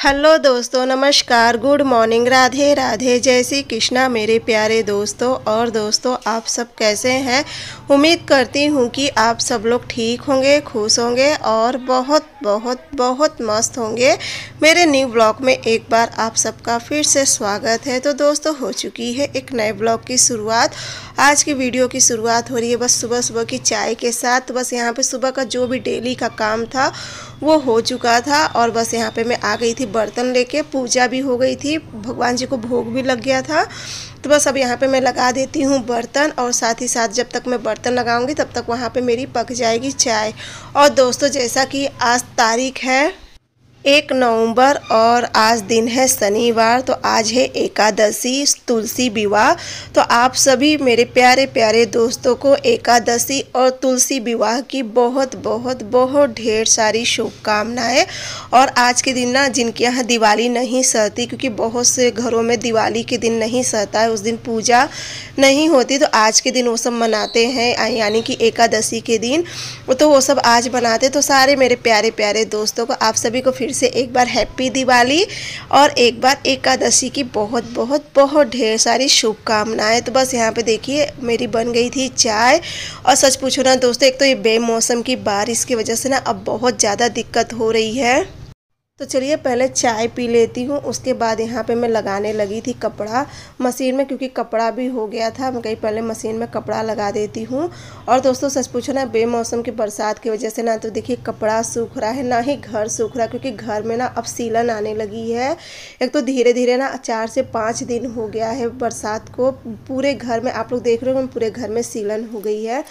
Hello दोस्तों, नमस्कार, good morning, Radhe Radhe, जय श्री कृष्णा मेरे प्यारे दोस्तों। और दोस्तों, आप सब कैसे हैं? उम्मीद करती हूँ कि आप सब लोग ठीक होंगे, खुश होंगे और बहुत बहुत बहुत मस्त होंगे। मेरे न्यू ब्लॉग में एक बार आप सबका फिर से स्वागत है। तो दोस्तों, हो चुकी है एक नए ब्लॉग की शुरुआत। आज की वीडियो की शुरुआत हो रही है बस सुबह सुबह की चाय के साथ। तो बस यहाँ पे सुबह का जो भी डेली का काम था वो हो चुका था और बस यहाँ पे मैं आ गई थी बर्तन लेके। पूजा भी हो गई थी, भगवान जी को भोग भी लग गया था। तो बस अब यहाँ पे मैं लगा देती हूँ बर्तन और साथ ही साथ जब तक मैं बर्तन लगाऊंगी तब तक वहाँ पे मेरी पक जाएगी चाय। और दोस्तों, जैसा कि आज तारीख है 1 नवंबर और आज दिन है शनिवार, तो आज है एकादशी, तुलसी विवाह। तो आप सभी मेरे प्यारे प्यारे दोस्तों को एकादशी और तुलसी विवाह की बहुत बहुत बहुत ढेर सारी शुभकामनाएं। और आज के दिन ना, जिनके यहाँ दिवाली नहीं सहती, क्योंकि बहुत से घरों में दिवाली के दिन नहीं सहता है, उस दिन पूजा नहीं होती, तो आज के दिन वो सब मनाते हैं, यानी कि एकादशी के दिन तो वो सब आज बनाते। तो सारे मेरे प्यारे प्यारे दोस्तों को, आप सभी को फिर से एक बार हैप्पी दिवाली और एक बार एकादशी की बहुत बहुत बहुत ढेर सारी शुभकामनाएं। तो बस यहाँ पे देखिए मेरी बन गई थी चाय। और सच पूछो ना दोस्तों, एक तो ये बेमौसम की बारिश की वजह से ना अब बहुत ज़्यादा दिक्कत हो रही है। तो चलिए पहले चाय पी लेती हूँ, उसके बाद यहाँ पे मैं लगाने लगी थी कपड़ा मशीन में, क्योंकि कपड़ा भी हो गया था। मैं कहीं पहले मशीन में कपड़ा लगा देती हूँ। और दोस्तों, सच पूछो ना, बेमौसम की बरसात की वजह से ना तो देखिए कपड़ा सूख रहा है, ना ही घर सूख रहा, क्योंकि घर में ना अब सीलन आने लगी है। एक तो धीरे धीरे ना 4 से 5 दिन हो गया है बरसात को, पूरे घर में आप लोग देख रहे हो पूरे घर में सीलन हो गई है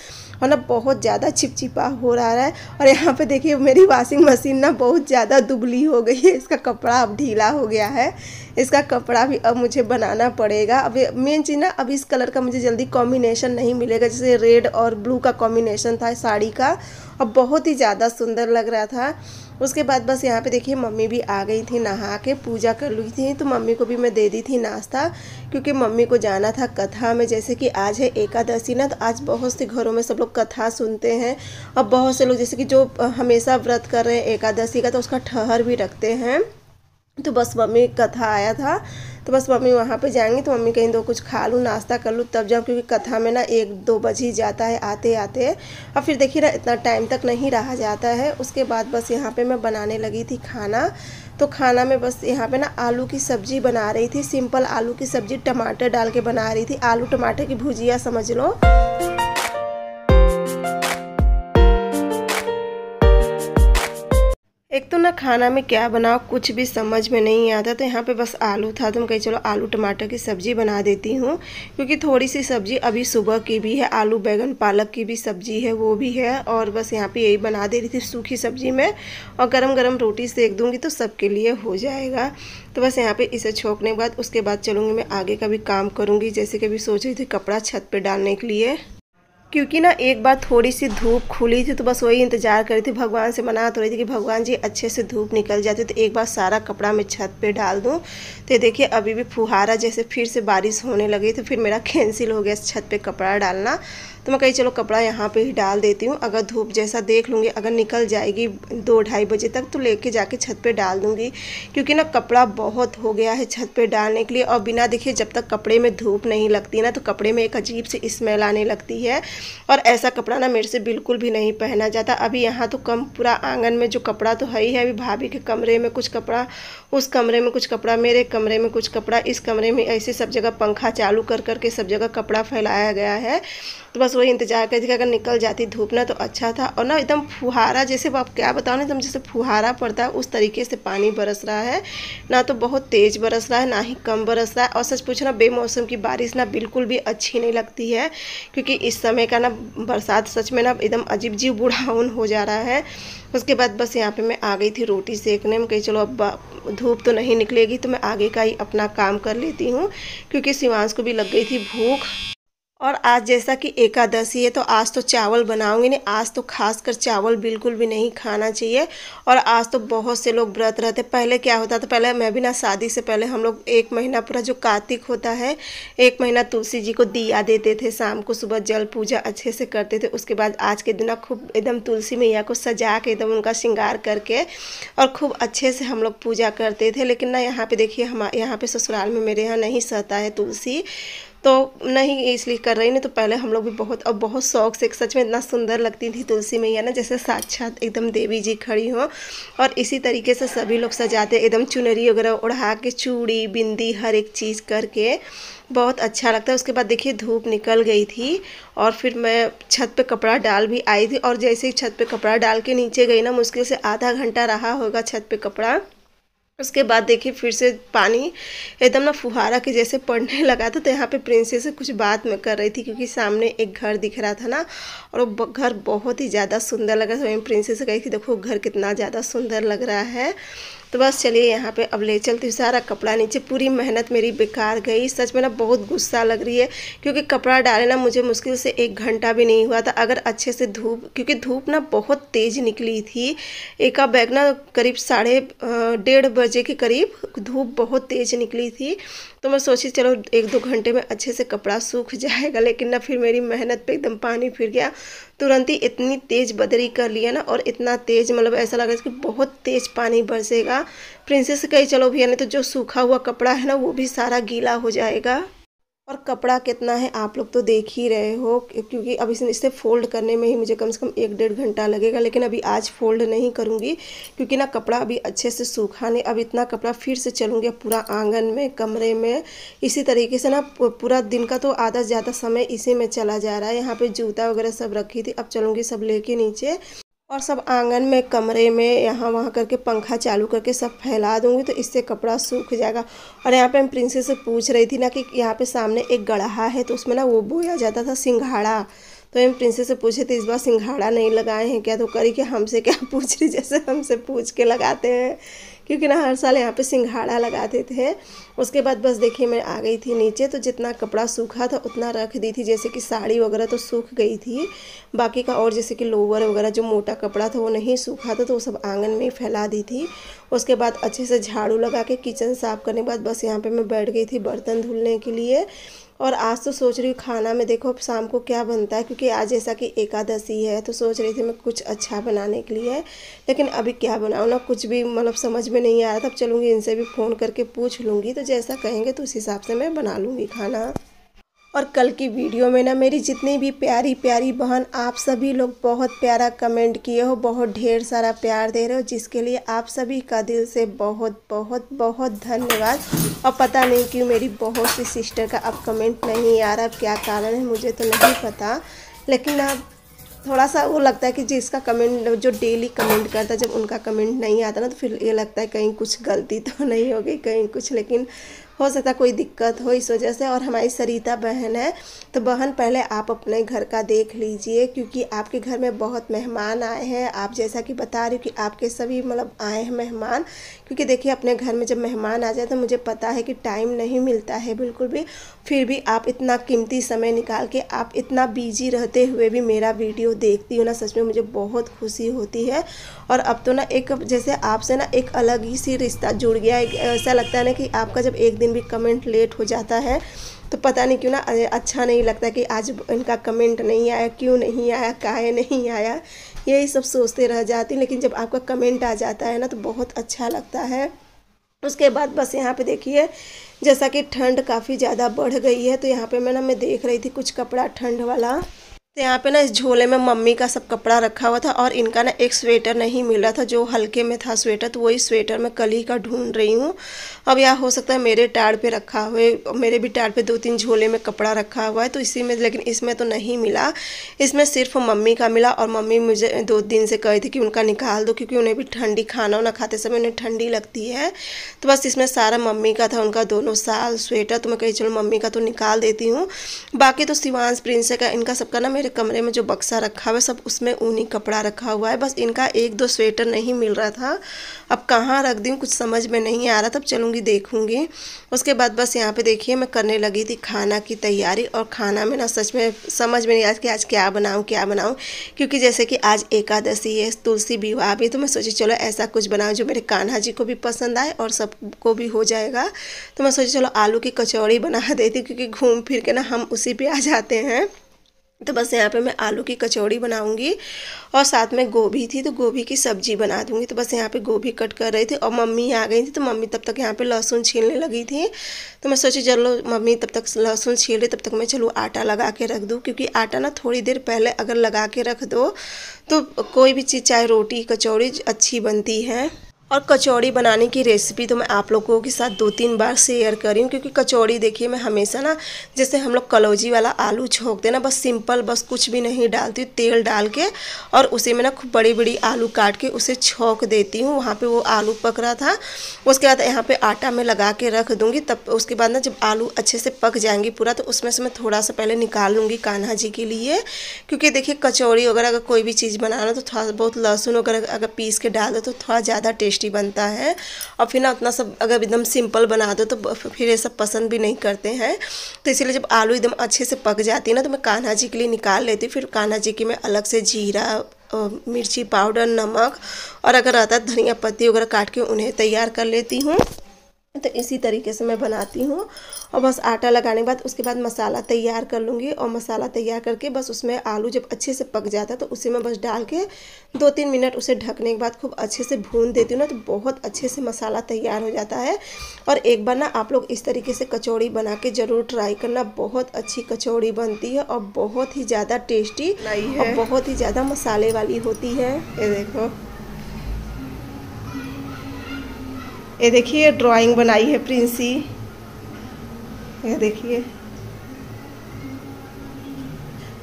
और ना बहुत ज़्यादा चिपचिपा हो रहा है। और यहाँ पे देखिए मेरी वॉशिंग मशीन ना बहुत ज़्यादा दुबली हो गई है, इसका कपड़ा अब ढीला हो गया है। इसका कपड़ा भी अब मुझे बनाना पड़ेगा। अब मेन चीज़ ना, अब इस कलर का मुझे जल्दी कॉम्बिनेशन नहीं मिलेगा, जैसे रेड और ब्लू का कॉम्बिनेशन था साड़ी का, अब बहुत ही ज़्यादा सुंदर लग रहा था। उसके बाद बस यहाँ पे देखिए मम्मी भी आ गई थी, नहा के पूजा कर ली थी, तो मम्मी को भी मैं दे दी थी नाश्ता, क्योंकि मम्मी को जाना था कथा में। जैसे कि आज है एकादशी ना, तो आज बहुत से घरों में सब लोग कथा सुनते हैं। और बहुत से लोग जैसे कि जो हमेशा व्रत कर रहे हैं एकादशी का, तो उसका ठहर भी रखते हैं। तो बस मम्मी कथा आया था, तो बस मम्मी वहाँ पे जाएंगी, तो मम्मी कहीं दो कुछ खा लूँ, नाश्ता कर लूँ तब जाऊँ, क्योंकि कथा में ना 1-2 बज ही जाता है आते आते। और फिर देखिए ना इतना टाइम तक नहीं रहा जाता है। उसके बाद बस यहाँ पे मैं बनाने लगी थी खाना। तो खाना में बस यहाँ पे ना आलू की सब्ज़ी बना रही थी, सिंपल आलू की सब्ज़ी टमाटर डाल के बना रही थी, आलू टमाटर की भुजिया समझ लो। एक तो ना खाना में क्या बनाओ कुछ भी समझ में नहीं आता, तो यहाँ पे बस आलू था, तो मैं कही चलो आलू टमाटर की सब्ज़ी बना देती हूँ, क्योंकि थोड़ी सी सब्ज़ी अभी सुबह की भी है, आलू बैगन पालक की भी सब्ज़ी है, वो भी है। और बस यहाँ पे यही बना दे रही थी सूखी सब्ज़ी में, और गरम गरम रोटी सेक दूँगी तो सबके लिए हो जाएगा। तो बस यहाँ पे इसे छोंकने के बाद उसके बाद चलूँगी मैं आगे का भी काम करूँगी। जैसे कि अभी सोच रही थी कपड़ा छत पर डालने के लिए, क्योंकि ना एक बार थोड़ी सी धूप खुली थी, तो बस वही इंतज़ार करी थी, भगवान से मना तो रही थी कि भगवान जी अच्छे से धूप निकल जाती तो एक बार सारा कपड़ा मैं छत पे डाल दूं। तो देखिए अभी भी फुहारा जैसे फिर से बारिश होने लगी, तो फिर मेरा कैंसिल हो गया छत पे कपड़ा डालना। तो मैं कही चलो कपड़ा यहाँ पे ही डाल देती हूँ, अगर धूप जैसा देख लूँगी, अगर निकल जाएगी 2-2:30 बजे तक तो लेके जाके छत पे डाल दूँगी, क्योंकि ना कपड़ा बहुत हो गया है छत पे डालने के लिए। और बिना देखिए जब तक कपड़े में धूप नहीं लगती ना, तो कपड़े में एक अजीब सी स्मेल आने लगती है, और ऐसा कपड़ा ना मेरे से बिल्कुल भी नहीं पहना जाता। अभी यहाँ तो कम पूरा आंगन में जो कपड़ा तो है ही है, अभी भाभी के कमरे में कुछ कपड़ा, उस कमरे में कुछ कपड़ा, मेरे कमरे में कुछ कपड़ा, इस कमरे में, ऐसे सब जगह पंखा चालू कर करके सब जगह कपड़ा फैलाया गया है। तो बस वही इंतजार करती थी कि अगर निकल जाती धूप ना तो अच्छा था। और ना एकदम फुहारा, जैसे आप क्या बताओ ना, एकदम जैसे फुहारा पड़ता है उस तरीके से पानी बरस रहा है, ना तो बहुत तेज़ बरस रहा है ना ही कम बरस रहा है। और सच पूछना, बेमौसम की बारिश ना बिल्कुल भी अच्छी नहीं लगती है, क्योंकि इस समय का ना बरसात सच में ना एकदम अजीब जीव बूढ़ाउन हो जा रहा है। उसके बाद बस यहाँ पे मैं आ गई थी रोटी सेकने में, कही चलो अब धूप तो नहीं निकलेगी तो मैं आगे का ही अपना काम कर लेती हूँ, क्योंकि शिवांश को भी लग गई थी भूख। और आज जैसा कि एकादशी है तो आज तो चावल बनाऊंगी नहीं। आज तो खासकर चावल बिल्कुल भी नहीं खाना चाहिए। और आज तो बहुत से लोग व्रत रहते। पहले क्या होता था, पहले मैं भी ना शादी से पहले हम लोग 1 महीना पूरा जो कार्तिक होता है 1 महीना तुलसी जी को दिया देते थे, शाम को सुबह जल पूजा अच्छे से करते थे। उसके बाद आज के दिन खूब एकदम तुलसी मैया को सजा के एकदम उनका श्रृंगार करके और खूब अच्छे से हम लोग पूजा करते थे। लेकिन ना यहाँ पे देखिए यहाँ पे ससुराल में मेरे यहाँ नहीं सहता है तुलसी, तो नहीं इसलिए कर रही। नहीं तो पहले हम लोग भी बहुत शौक से, सच में इतना सुंदर लगती थी तुलसी मैया ना, जैसे साक्षात एकदम देवी जी खड़ी हो। और इसी तरीके से सभी लोग सजाते एकदम चुनरी वगैरह उड़ा के, चूड़ी बिंदी हर एक चीज़ करके, बहुत अच्छा लगता है। उसके बाद देखिए धूप निकल गई थी और फिर मैं छत पे कपड़ा डाल भी आई थी। और जैसे ही छत पे कपड़ा डाल के नीचे गई ना, मुश्किल से आधा घंटा रहा होगा छत पे कपड़ा। उसके बाद देखिए फिर से पानी एकदम ना फुहारा के जैसे पड़ने लगा था। तो यहाँ पे प्रिंसेस से कुछ बात मैं कर रही थी, क्योंकि सामने एक घर दिख रहा था ना, और वो घर बहुत ही ज़्यादा सुंदर लग रहा था। मैं प्रिंसेस से कही थी देखो घर कितना ज़्यादा सुंदर लग रहा है। तो बस चलिए यहाँ पे अब ले चलती हूँ सारा कपड़ा नीचे। पूरी मेहनत मेरी बेकार गई, सच में ना बहुत गुस्सा लग रही है, क्योंकि कपड़ा डाले ना मुझे मुश्किल से 1 घंटा भी नहीं हुआ था। अगर अच्छे से धूप, क्योंकि धूप ना बहुत तेज़ निकली थी। एक बैग ना करीब 1:30 बजे के करीब धूप बहुत तेज़ निकली थी। तो मैं सोची चलो 1-2 घंटे में अच्छे से कपड़ा सूख जाएगा, लेकिन ना फिर मेरी मेहनत पे एकदम पानी फिर गया। तुरंत ही इतनी तेज़ बदरी कर लिया ना, और इतना तेज़ मतलब ऐसा लगा कि बहुत तेज़ पानी बरसेगा। प्रिंसेस से कही चलो भैया, नहीं तो जो सूखा हुआ कपड़ा है ना वो भी सारा गीला हो जाएगा। और कपड़ा कितना है आप लोग तो देख ही रहे हो, क्योंकि अब इसे फोल्ड करने में ही मुझे कम से कम 1-1.5 घंटा लगेगा। लेकिन अभी आज फोल्ड नहीं करूँगी, क्योंकि ना कपड़ा अभी अच्छे से सूखा नहीं। अब इतना कपड़ा फिर से चलूँगी पूरा आंगन में, कमरे में, इसी तरीके से ना पूरा दिन का तो आधा से ज़्यादा समय इसी में चला जा रहा है। यहाँ पे जूता वगैरह सब रखी थी, अब चलूँगी सब लेके नीचे और सब आंगन में, कमरे में, यहाँ वहाँ करके पंखा चालू करके सब फैला दूँगी, तो इससे कपड़ा सूख जाएगा। और यहाँ पे हम प्रिंसेस से पूछ रही थी ना कि यहाँ पे सामने एक गड्ढा है, तो उसमें ना वो बोया जाता था सिंघाड़ा। तो हम प्रिंसेस से पूछे थे इस बार सिंघाड़ा नहीं लगाए हैं क्या, तो करी कि हमसे क्या पूछ रही, जैसे हमसे पूछ के लगाते हैं, क्योंकि ना हर साल यहाँ पे सिंघाड़ा लगाते थे। उसके बाद बस देखिए मैं आ गई थी नीचे, तो जितना कपड़ा सूखा था उतना रख दी थी। जैसे कि साड़ी वगैरह तो सूख गई थी, बाकी का और जैसे कि लोवर वगैरह जो मोटा कपड़ा था वो नहीं सूखा था, तो वो सब आंगन में ही फैला दी थी। उसके बाद अच्छे से झाड़ू लगा के किचन साफ़ करने के बाद बस यहाँ पर मैं बैठ गई थी बर्तन धुलने के लिए। और आज तो सोच रही हूँ खाना में देखो अब शाम को क्या बनता है, क्योंकि आज जैसा कि एकादशी है तो सोच रही थी मैं कुछ अच्छा बनाने के लिए। लेकिन अभी क्या बनाऊँ ना, कुछ भी मतलब समझ में नहीं आ रहा। तब चलूँगी इनसे भी फ़ोन करके पूछ लूँगी, तो जैसा कहेंगे तो उस हिसाब से मैं बना लूँगी खाना। और कल की वीडियो में ना मेरी जितनी भी प्यारी प्यारी बहन, आप सभी लोग बहुत प्यारा कमेंट किए हो, बहुत ढेर सारा प्यार दे रहे हो, जिसके लिए आप सभी का दिल से बहुत बहुत बहुत धन्यवाद। और पता नहीं क्यों मेरी बहुत सी सिस्टर का अब कमेंट नहीं आ रहा, क्या कारण है मुझे तो नहीं पता। लेकिन ना थोड़ा सा वो लगता है कि जिसका कमेंट, जो डेली कमेंट करता है, जब उनका कमेंट नहीं आता ना तो फिर ये लगता है कहीं कुछ गलती तो नहीं हो गई, कहीं कुछ, लेकिन हो सकता कोई दिक्कत हो इस वजह से। और हमारी सरिता बहन है, तो बहन पहले आप अपने घर का देख लीजिए, क्योंकि आपके घर में बहुत मेहमान आए हैं। आप जैसा कि बता रही हो कि आपके सभी मतलब आए हैं मेहमान, क्योंकि देखिए अपने घर में जब मेहमान आ जाए तो मुझे पता है कि टाइम नहीं मिलता है बिल्कुल भी, फिर भी आप इतना कीमती समय निकाल के, आप इतना बिजी रहते हुए भी मेरा वीडियो देखती हो ना, सच में मुझे बहुत खुशी होती है। और अब तो ना एक जैसे आपसे ना एक अलग ही सी रिश्ता जुड़ गया है। ऐसा लगता है ना कि आपका जब एक दिन भी कमेंट लेट हो जाता है तो पता नहीं क्यों ना अच्छा नहीं लगता कि आज इनका कमेंट नहीं आया, क्यों नहीं आया, काहे नहीं आया, यही सब सोचते रह जाती। लेकिन जब आपका कमेंट आ जाता है ना तो बहुत अच्छा लगता है। उसके बाद बस यहाँ पे देखिए जैसा कि ठंड काफ़ी ज़्यादा बढ़ गई है, तो यहाँ पे मैं देख रही थी कुछ कपड़ा ठंड वाला। तो यहाँ पे ना इस झोले में मम्मी का सब कपड़ा रखा हुआ था, और इनका ना एक स्वेटर नहीं मिल रहा था जो हल्के में था स्वेटर, तो वही स्वेटर मैं कल ही का ढूंढ रही हूँ। अब यह हो सकता है मेरे टाड़ पे रखा हुए, मेरे भी टाड़ पे 2-3 झोले में कपड़ा रखा हुआ है, तो इसी में, लेकिन इसमें तो नहीं मिला। इसमें सिर्फ मम्मी का मिला, और मम्मी मुझे 2 दिन से कही थी कि उनका निकाल दो, क्योंकि उन्हें भी ठंडी खाना वाना खाते समय उन्हें ठंडी लगती है। तो बस इसमें सारा मम्मी का था, उनका दोनों साल स्वेटर, तो मैं कही चलो मम्मी का तो निकाल देती हूँ। बाकी तो शिवांश, प्रिंस का, इनका सबका ना मैं मेरे कमरे में जो बक्सा रखा हुआ है सब उसमें ऊनी कपड़ा रखा हुआ है। बस इनका एक दो स्वेटर नहीं मिल रहा था, अब कहाँ रख दूँ कुछ समझ में नहीं आ रहा, तब चलूँगी देखूँगी। उसके बाद बस यहाँ पे देखिए मैं करने लगी थी खाना की तैयारी। और खाना में ना सच में समझ में नहीं आया कि आज क्या बनाऊँ क्योंकि जैसे कि आज एकादशी है, तुलसी विवाह भी, तो मैं सोची चलो ऐसा कुछ बनाऊँ जो मेरे कान्हा जी को भी पसंद आए और सबको भी हो जाएगा। तो मैं सोची चलो आलू की कचौड़ी बना देती हूँ, क्योंकि घूम फिर के ना हम उसी पे आ जाते हैं। तो बस यहाँ पे मैं आलू की कचौड़ी बनाऊंगी और साथ में गोभी थी तो गोभी की सब्जी बना दूंगी। तो बस यहाँ पे गोभी कट कर रही थी और मम्मी आ गई थी, तो मम्मी तब तक यहाँ पे लहसुन छीलने लगी थी। तो मैं सोची चलो मम्मी तब तक लहसुन छील रही, तब तक मैं चलो आटा लगा के रख दूँ, क्योंकि आटा ना थोड़ी देर पहले अगर लगा के रख दो तो कोई भी चीज़ चाहे रोटी कचौड़ी अच्छी बनती है। और कचौड़ी बनाने की रेसिपी तो मैं आप लोगों के साथ 2-3 बार शेयर करी हूँ, क्योंकि कचौड़ी देखिए मैं हमेशा ना जैसे हम लोग कलौजी वाला आलू छोंकते ना, बस सिंपल, बस कुछ भी नहीं डालती हूँ, तेल डाल के और उसी में ना खूब बड़ी बड़ी आलू काट के उसे छोंक देती हूँ। वहाँ पे वो आलू पक रहा था, उसके बाद यहाँ पे आटा में लगा के रख दूँगी। तब उसके बाद ना जब आलू अच्छे से पक जाएंगी पूरा, तो उसमें से मैं थोड़ा सा पहले निकाल लूँगी कान्हा जी के लिए, क्योंकि देखिए कचौड़ी वगैरह अगर कोई भी चीज़ बनाना तो थोड़ा बहुत लहसुन वगैरह अगर पीस के डाल दो तो थोड़ा ज़्यादा टेस्टी बनता है। और फिर ना उतना सब अगर एकदम सिंपल बना दो तो फिर ये सब पसंद भी नहीं करते हैं। तो इसीलिए जब आलू एकदम अच्छे से पक जाती है ना, तो मैं कान्हा जी के लिए निकाल लेती हूँ। फिर कान्हा जी की मैं अलग से जीरा, मिर्ची पाउडर, नमक और अगर आता है धनिया पत्ती वगैरह काट के उन्हें तैयार कर लेती हूँ। तो इसी तरीके से मैं बनाती हूँ। और बस आटा लगाने के बाद उसके बाद मसाला तैयार कर लूँगी। और मसाला तैयार करके बस उसमें आलू जब अच्छे से पक जाता है तो उसी में बस डाल के 2-3 मिनट उसे ढकने के बाद खूब अच्छे से भून देती हूँ ना, तो बहुत अच्छे से मसाला तैयार हो जाता है। और एक बार ना आप लोग इस तरीके से कचौड़ी बना के ज़रूर ट्राई करना, बहुत अच्छी कचौड़ी बनती है और बहुत ही ज़्यादा टेस्टी और बहुत ही ज़्यादा मसाले वाली होती है। ये देखिए ड्राइंग बनाई है प्रिंसी, ये देखिए।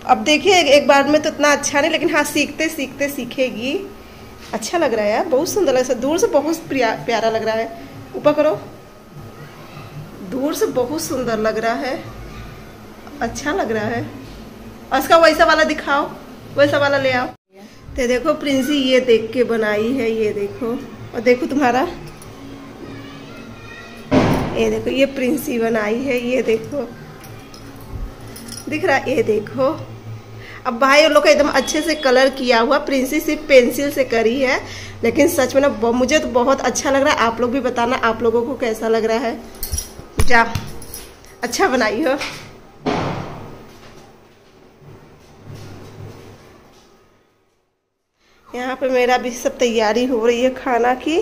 अब देखिए एक बार में तो इतना अच्छा नहीं, लेकिन हाँ सीखते सीखते सीखेगी। अच्छा लग रहा है यार, बहुत सुंदर लग रहा है, दूर से बहुत प्यारा लग रहा है। ऊपर करो, दूर से बहुत सुंदर लग रहा है, अच्छा लग रहा है। और इसका वैसा वाला दिखाओ, वैसा वाला ले आओ। तो देखो प्रिंसी ये देख के बनाई है, ये देखो। और देखो तुम्हारा, ये देखो ये प्रिंसी बनाई है, ये देखो दिख रहा है, ये देखो। अब भाई लोग एकदम अच्छे से कलर किया हुआ, प्रिंसी सिर्फ पेंसिल से करी है, लेकिन सच में ना मुझे तो बहुत अच्छा लग रहा है। आप लोग भी बताना आप लोगों को कैसा लग रहा है। जा अच्छा बनाई हो। यहाँ पे मेरा भी सब तैयारी हो रही है खाना की।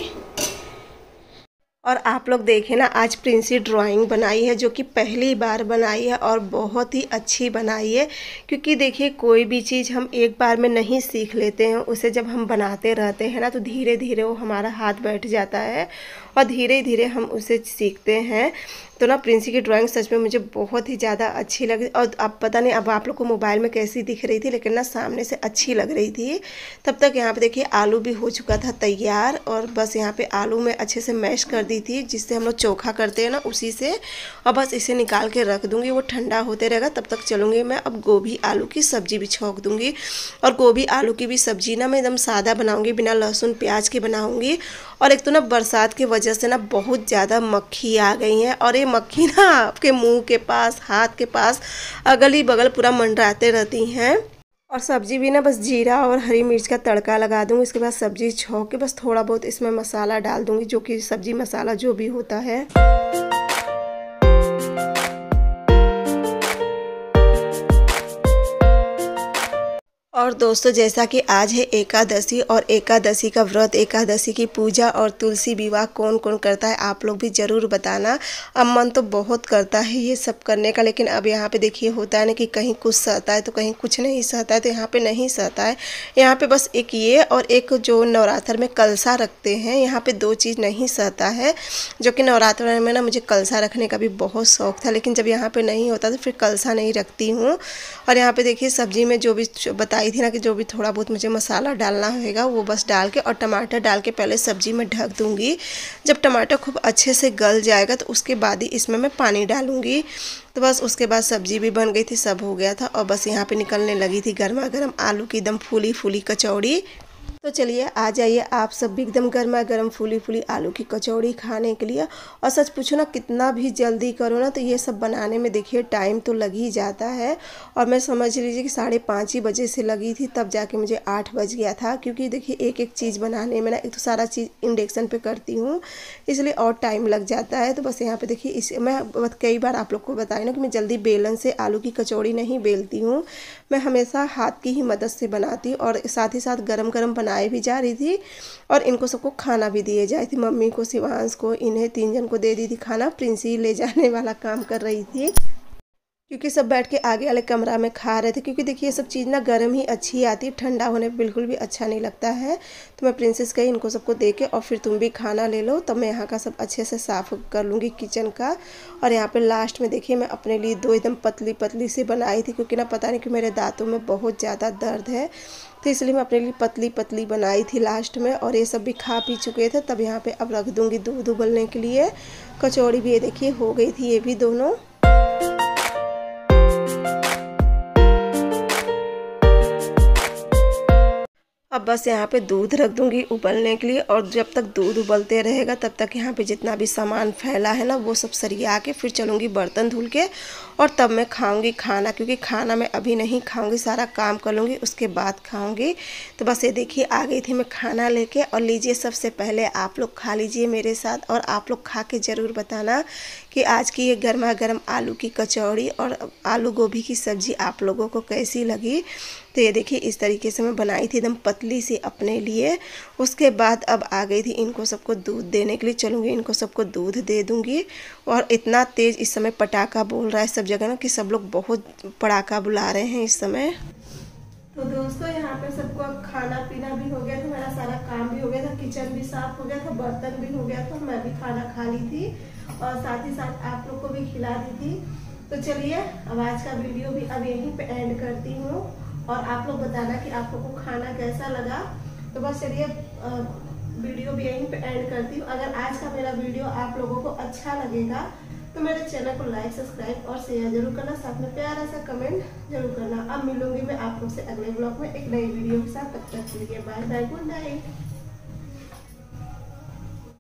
और आप लोग देखें ना, आज प्रिंसी ड्राइंग बनाई है जो कि पहली बार बनाई है और बहुत ही अच्छी बनाई है। क्योंकि देखिए कोई भी चीज़ हम एक बार में नहीं सीख लेते हैं, उसे जब हम बनाते रहते हैं ना तो धीरे धीरे वो हमारा हाथ बैठ जाता है और धीरे धीरे हम उसे सीखते हैं। तो ना प्रिंसी की ड्राइंग सच में मुझे बहुत ही ज़्यादा अच्छी लगी। और अब पता नहीं अब आप लोग को मोबाइल में कैसी दिख रही थी, लेकिन ना सामने से अच्छी लग रही थी। तब तक यहाँ पे देखिए आलू भी हो चुका था तैयार। और बस यहाँ पे आलू में अच्छे से मैश कर दी थी, जिससे हम लोग चोखा करते हैं ना उसी से। और बस इसे निकाल के रख दूँगी, वो ठंडा होते रहेगा। तब तक चलूँगी मैं अब गोभी आलू की सब्ज़ी भी छौंक दूँगी। और गोभी आलू की भी सब्ज़ी ना मैं एकदम सादा बनाऊँगी, बिना लहसुन प्याज के बनाऊँगी। और एक तो ना बरसात की वजह से ना बहुत ज़्यादा मक्खी आ गई हैं, और ये मक्खी ना आपके मुंह के पास, हाथ के पास, अगल बगल पूरा मंडराते रहती हैं। और सब्ज़ी भी ना बस जीरा और हरी मिर्च का तड़का लगा दूँगी। इसके बाद सब्ज़ी छौंक के बस थोड़ा बहुत इसमें मसाला डाल दूँगी, जो कि सब्ज़ी मसाला जो भी होता है। और दोस्तों जैसा कि आज है एकादशी, और एकादशी का व्रत, एकादशी की पूजा और तुलसी विवाह कौन कौन करता है आप लोग भी ज़रूर बताना। अब मन तो बहुत करता है ये सब करने का, लेकिन अब यहाँ पे देखिए होता है ना कि कहीं कुछ सहता है तो कहीं कुछ नहीं सहता है। तो यहाँ पे नहीं सहता है, यहाँ पे बस एक ये और एक जो नवरात्र में कलसा रखते हैं, यहाँ पे 2 चीज़ नहीं सहता है। जो कि नवरात्र में ना मुझे कलसा रखने का भी बहुत शौक़ था, लेकिन जब यहाँ पर नहीं होता तो फिर कलसा नहीं रखती हूँ। और यहाँ पर देखिए सब्ज़ी में जो भी बताई बनाई थी ना कि जो भी थोड़ा बहुत मुझे मसाला डालना होगा वो बस डाल के और टमाटर डाल के पहले सब्जी में ढक दूँगी। जब टमाटर खूब अच्छे से गल जाएगा तो उसके बाद ही इसमें मैं पानी डालूँगी। तो बस उसके बाद सब्जी भी बन गई थी, सब हो गया था और बस यहाँ पे निकलने लगी थी गर्मा गर्म आलू की एकदम फूली फूली कचौड़ी। तो चलिए आ जाइए आप सब भी एकदम गर्मा गर्म फूली फूली आलू की कचौड़ी खाने के लिए। और सच पूछो ना, कितना भी जल्दी करो ना तो ये सब बनाने में देखिए टाइम तो लग ही जाता है। और मैं समझ लीजिए कि 5:30 ही बजे से लगी थी, तब जाके मुझे 8 बज गया था। क्योंकि देखिए एक एक चीज़ बनाने में ना, एक तो सारा चीज़ इंडक्शन पे करती हूँ इसलिए और टाइम लग जाता है। तो बस यहाँ पे देखिए इस मैं कई बार आप लोग को बताई ना कि मैं जल्दी बेलन से आलू की कचौड़ी नहीं बेलती हूँ, मैं हमेशा हाथ की ही मदद से बनाती हूँ। और साथ ही साथ गरम गरम बनाए भी जा रही थी और इनको सबको खाना भी दिए जा रही थी। मम्मी को, शिवांश को, इन्हें 3 जन को दे दी थी खाना। प्रिंसी ले जाने वाला काम कर रही थी क्योंकि सब बैठ के आगे वाले कमरा में खा रहे थे। क्योंकि देखिए ये सब चीज़ ना गर्म ही अच्छी आती है, ठंडा होने पे बिल्कुल भी अच्छा नहीं लगता है। तो मैं प्रिंसेस कही इनको सबको दे के और फिर तुम भी खाना ले लो। तब मैं यहाँ का सब अच्छे से साफ़ कर लूँगी किचन का। और यहाँ पे लास्ट में देखिए मैं अपने लिए 2 एकदम पतली पतली सी बनाई थी, क्योंकि ना पता नहीं कि मेरे दांतों में बहुत ज़्यादा दर्द है, तो इसलिए मैं अपने लिए पतली पतली बनाई थी लास्ट में। और ये सब भी खा पी चुके थे। तब यहाँ पे अब रख दूँगी दूध उबलने के लिए। कचौड़ी भी ये देखिए हो गई थी ये भी दोनों। अब बस यहाँ पे दूध रख दूँगी उबलने के लिए। और जब तक दूध उबलते रहेगा तब तक यहाँ पे जितना भी सामान फैला है ना वो सब सरिया के फिर चलूँगी बर्तन धुल के, और तब मैं खाऊँगी खाना। क्योंकि खाना मैं अभी नहीं खाऊँगी, सारा काम कर लूँगी उसके बाद खाऊँगी। तो बस ये देखिए आ गई थी मैं खाना लेके। और लीजिए सबसे पहले आप लोग खा लीजिए मेरे साथ, और आप लोग खा के ज़रूर बताना कि आज की ये गर्मा गर्म आलू की कचौड़ी और आलू गोभी की सब्ज़ी आप लोगों को कैसी लगी। तो ये देखिए इस तरीके से मैं बनाई थी एकदम पतली सी अपने लिए। उसके बाद अब आ गई थी इनको सबको दूध देने के लिए। चलूँगी इनको सबको दूध दे दूँगी। और इतना तेज़ इस समय पटाखा बोल रहा है सब जगह ना कि सब लोग बहुत पटाखा बुला रहे हैं इस समय। तो दोस्तों यहाँ पे सबको अब खाना पीना भी हो गया था, मेरा सारा काम भी हो गया था, किचन भी साफ हो गया था, बर्तन भी हो गया था, मैं भी खाना खा ली थी और साथ ही साथ आप लोग को भी खिला दी थी। तो चलिए अब आज का वीडियो भी अब यहीं पे एंड करती हूँ और आप लोग बताना कि आप लोग को खाना कैसा लगा। तो बस चलिए वीडियो भी यहीं पे एंड करती हूँ। अगर आज का मेरा वीडियो आप लोगों को अच्छा लगेगा तो मेरे चैनल को लाइक, सब्सक्राइब और शेयर जरूर करना, साथ में प्यारा सा कमेंट जरूर करना। अब मिलूंगी मैं आप लोग से अगले ब्लॉग में एक नई वीडियो के साथ। तब तक के लिए बाय बाय, गुड नाइट।